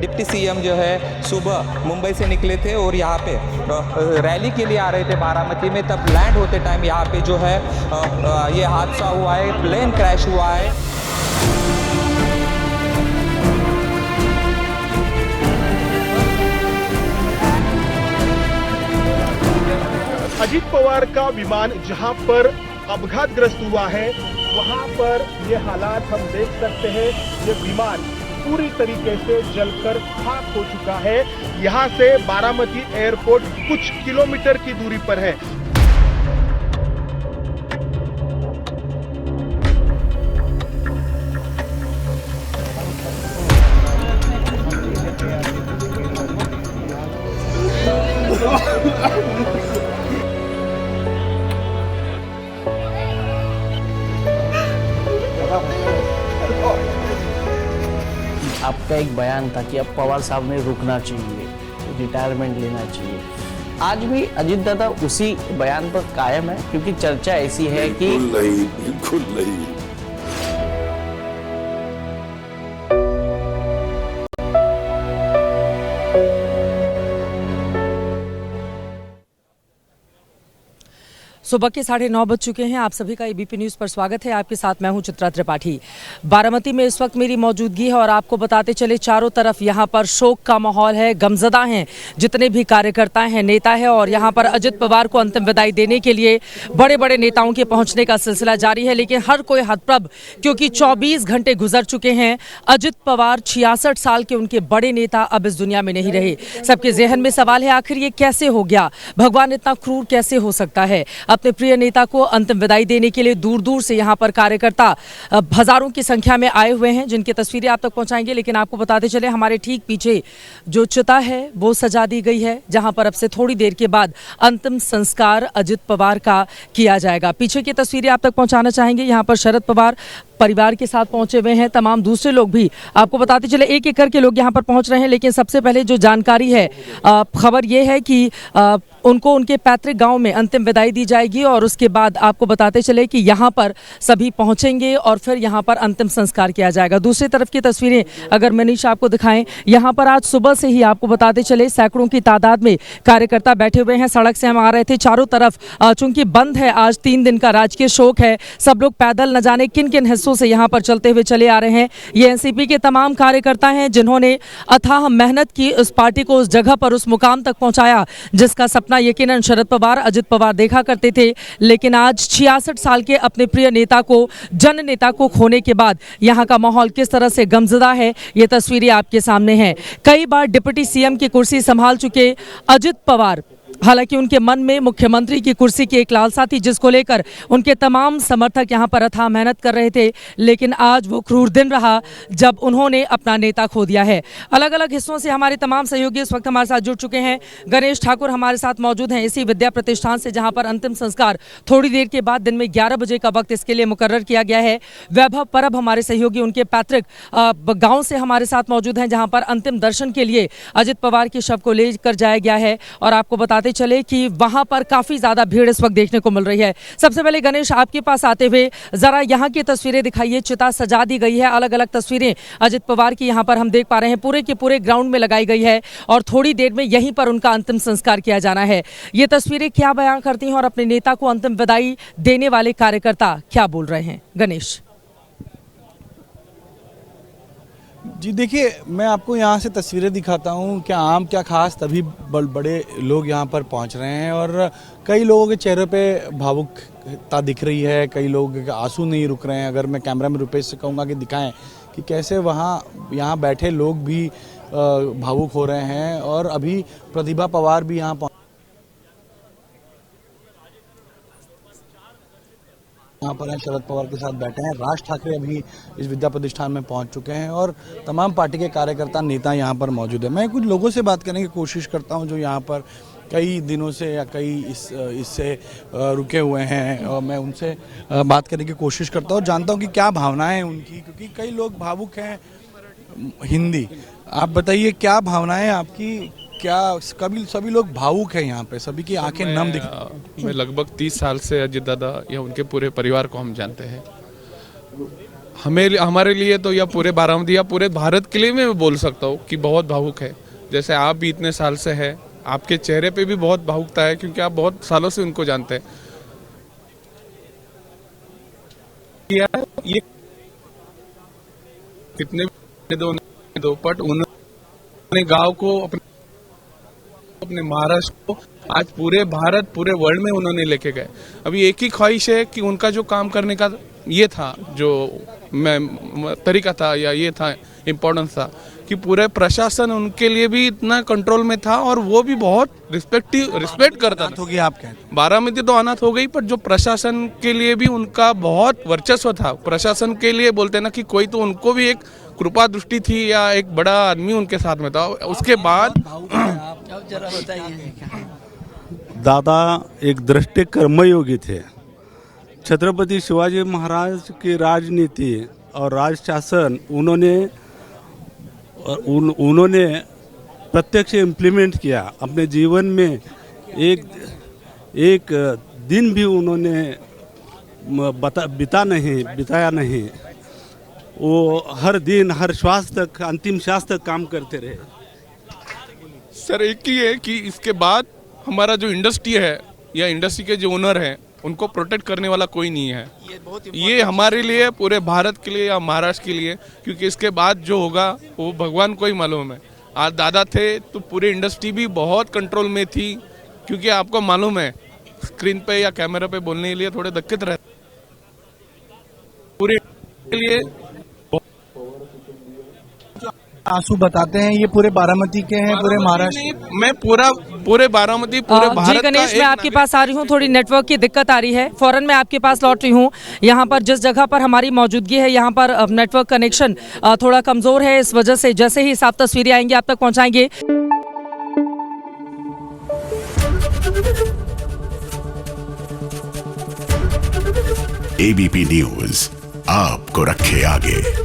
Deputy CM जो है सुबह मुंबई से निकले थे और यहाँ पे रैली के लिए आ रहे थे बारामती में, तब लैंड होते टाइम यहाँ पे जो है ये हादसा हुआ है, प्लेन क्रैश हुआ है। अजित पवार का विमान जहां पर अपघातग्रस्त हुआ है वहां पर ये हालात हम देख सकते हैं। ये विमान पूरी तरीके से जलकर खाक हो चुका है। यहां से बारामती एयरपोर्ट कुछ किलोमीटर की दूरी पर है। आपका एक बयान था कि अब पवार साहब ने रुकना चाहिए, रिटायरमेंट लेना चाहिए। आज भी अजित दादा उसी बयान पर कायम है, क्योंकि चर्चा ऐसी है कि बिल्कुल नहीं। सुबह के 9:30 बज चुके हैं। आप सभी का एबीपी न्यूज़ पर स्वागत है। आपके साथ मैं हूं चित्रा त्रिपाठी। बारामती में इस वक्त मेरी मौजूदगी है और आपको बताते चले चारों तरफ यहां पर शोक का माहौल है, गमजदा हैं जितने भी कार्यकर्ता हैं, नेता है, और यहां पर अजित पवार को अंतिम विदाई देने के लिए बड़े बड़े नेताओं के पहुंचने का सिलसिला जारी है। लेकिन हर कोई हतप्रभ, क्योंकि 24 घंटे गुजर चुके हैं। अजित पवार 66 साल के उनके बड़े नेता अब इस दुनिया में नहीं रहे। सबके जहन में सवाल है, आखिर ये कैसे हो गया? भगवान इतना क्रूर कैसे हो सकता है? अपने प्रिय नेता को अंतिम विदाई देने के लिए दूर दूर से यहां पर कार्यकर्ता हजारों की संख्या में आए हुए हैं, जिनकी तस्वीरें आप तक पहुंचाएंगे। लेकिन आपको बताते चले, हमारे ठीक पीछे जो चिता है वो सजा दी गई है, जहां पर अब से थोड़ी देर के बाद अंतिम संस्कार अजित पवार का किया जाएगा। पीछे की तस्वीरें आप तक पहुंचाना चाहेंगे। यहां पर शरद पवार परिवार के साथ पहुंचे हुए हैं, तमाम दूसरे लोग भी आपको बताते चले एक एक करके लोग यहां पर पहुंच रहे हैं। लेकिन सबसे पहले जो जानकारी है, खबर ये है कि उनको उनके पैतृक गांव में अंतिम विदाई दी जाएगी और उसके बाद आपको बताते चले कि यहां पर सभी पहुंचेंगे और फिर यहां पर अंतिम संस्कार किया जाएगा। दूसरी तरफ की तस्वीरें अगर मनीष आपको दिखाएं, यहां पर आज सुबह से ही आपको बताते चले सैकड़ों की तादाद में कार्यकर्ता बैठे हुए हैं। सड़क से हम आ रहे थे, चारों तरफ चूंकि बंद है, आज 3 दिन का राजकीय शोक है, सब लोग पैदल न जाने किन किन हिस्सों से यहां पर चलते हुए चले आ रहे हैं। ये एनसीपी के तमाम कार्यकर्ता हैं जिन्होंने अथाह मेहनत की उस पार्टी को उस जगह पर, उस मुकाम तक पहुंचाया जिसका सपना यकीनन शरद पवार, अजित पवार देखा करते थे। लेकिन आज 66 साल के अपने प्रिय नेता को, जन नेता को खोने के बाद यहां का माहौल किस तरह से गमजदा है, ये तस्वीरें आपके सामने हैं। कई बार डिप्टी सीएम की कुर्सी संभाल चुके अजित पवार, हालांकि उनके मन में मुख्यमंत्री की कुर्सी की एक लालसा थी जिसको लेकर उनके तमाम समर्थक यहां पर अथाह मेहनत कर रहे थे। लेकिन आज वो क्रूर दिन रहा जब उन्होंने अपना नेता खो दिया है। अलग अलग हिस्सों से हमारे तमाम सहयोगी इस वक्त हमारे साथ जुड़ चुके हैं। गणेश ठाकुर हमारे साथ मौजूद हैं इसी विद्या प्रतिष्ठान से, जहां पर अंतिम संस्कार थोड़ी देर के बाद दिन में 11 बजे का वक्त इसके लिए मुकर्रर किया गया है। वैभव परब हमारे सहयोगी उनके पैतृक गाँव से हमारे साथ मौजूद हैं, जहाँ पर अंतिम दर्शन के लिए अजित पवार के शव को लेकर जाया गया है। और आपको बताते चले कि वहां पर काफी ज्यादा भीड़ इस वक्त देखने को मिल रही है। सबसे पहले गणेश आपके पास आते हुए जरा यहां की तस्वीरें दिखाइए। चिता सजा दी गई है, अलग अलग तस्वीरें अजित पवार की यहां पर हम देख पा रहे हैं, पूरे के पूरे ग्राउंड में लगाई गई है और थोड़ी देर में यहीं पर उनका अंतिम संस्कार किया जाना है। ये तस्वीरें क्या बयां करती हैं और अपने नेता को अंतिम विदाई देने वाले कार्यकर्ता क्या बोल रहे हैं? गणेश जी देखिए, मैं आपको यहाँ से तस्वीरें दिखाता हूँ, क्या आम क्या खास, तभी बड़े लोग यहाँ पर पहुँच रहे हैं और कई लोगों के चेहरे पे भावुकता दिख रही है, कई लोग आंसू नहीं रुक रहे हैं। अगर मैं कैमरा में रुपेश से कहूँगा कि दिखाएं कि कैसे यहाँ बैठे लोग भी भावुक हो रहे हैं। और अभी प्रतिभा पवार भी यहाँ पर हैं, शरद पवार के साथ बैठे हैं। राज ठाकरे अभी इस विद्या प्रतिष्ठान में पहुंच चुके हैं और तमाम पार्टी के कार्यकर्ता, नेता यहाँ पर मौजूद है। मैं कुछ लोगों से बात करने की कोशिश करता हूं जो यहाँ पर कई दिनों से या कई इससे रुके हुए हैं, और मैं उनसे बात करने की कोशिश करता हूँ, जानता हूँ कि क्या भावनाएं हैं उनकी, क्योंकि कई लोग भावुक हैं। हिंदी, आप बताइए क्या भावनाएं आपकी? क्या सभी लोग भावुक हैं यहाँ पे? सभी की आंखें नम मैं लगभग 30 साल से अजित दादा या उनके पूरे परिवार को हम जानते हैं। हमें हमारे लिए तो या पूरे बारामती या पूरे भारत के लिए मैं बोल सकता हूँ कि बहुत भावुक है। जैसे आप भी इतने साल से है, आपके चेहरे पे भी बहुत भावुकता है क्योंकि आप बहुत सालों से उनको जानते हैं। ये कितने दो पट उन्होंने गांव को अपने महाराष्ट्र को आज पूरे भारत पूरे वर्ल्ड में उन्होंने लेके गए। अभी एक ही ख्वाहिश है कि उनका जो काम करने का ये था, जो मैं तरीका था या ये था इम्पोर्टेंस था कि पूरे प्रशासन उनके लिए भी इतना कंट्रोल में था और वो भी बहुत रिस्पेक्ट करता था। होगी आप कहते हैं बारामती तो अनाथ हो गई, पर जो प्रशासन के लिए भी उनका बहुत वर्चस्व था। प्रशासन के लिए बोलते ना कि कोई तो उनको भी एक कृपा दृष्टि थी या एक बड़ा आदमी उनके साथ में था। उसके बाद दादा एक दृष्टि कर्मयोगी थे। छत्रपति शिवाजी महाराज की राजनीति और राज शासन उन्होंने प्रत्यक्ष इम्प्लीमेंट किया अपने जीवन में। एक दिन भी उन्होंने बिताया नहीं। वो हर दिन हर श्वास तक अंतिम श्वास तक काम करते रहे। सर एक ही है कि इसके बाद हमारा जो इंडस्ट्री है या इंडस्ट्री के जो ओनर हैं उनको प्रोटेक्ट करने वाला कोई नहीं है। ये हमारे लिए, पूरे भारत के लिए या महाराष्ट्र के लिए, क्योंकि इसके बाद जो होगा वो भगवान को ही मालूम है। आज दादा थे तो पूरी इंडस्ट्री भी बहुत कंट्रोल में थी, क्योंकि आपको मालूम है स्क्रीन पे या कैमरा पे बोलने के लिए थोड़े दिक्कत रहती पूरे के लिए। आंसू बताते हैं ये पूरे बारामती के हैं, पूरे महाराष्ट्र। मैं पूरे बारामती पूरे भारत जी गणेश, का मैं आपके पास आ रही हूँ, थोड़ी नेटवर्क की दिक्कत आ रही है, फौरन मैं आपके पास लौट रही हूँ। यहाँ पर जिस जगह पर हमारी मौजूदगी है यहाँ पर नेटवर्क कनेक्शन थोड़ा कमजोर है, इस वजह से जैसे ही साफ तस्वीरें आएंगी आप तक पहुँचाएंगे। एबीपी न्यूज आपको रखे आगे।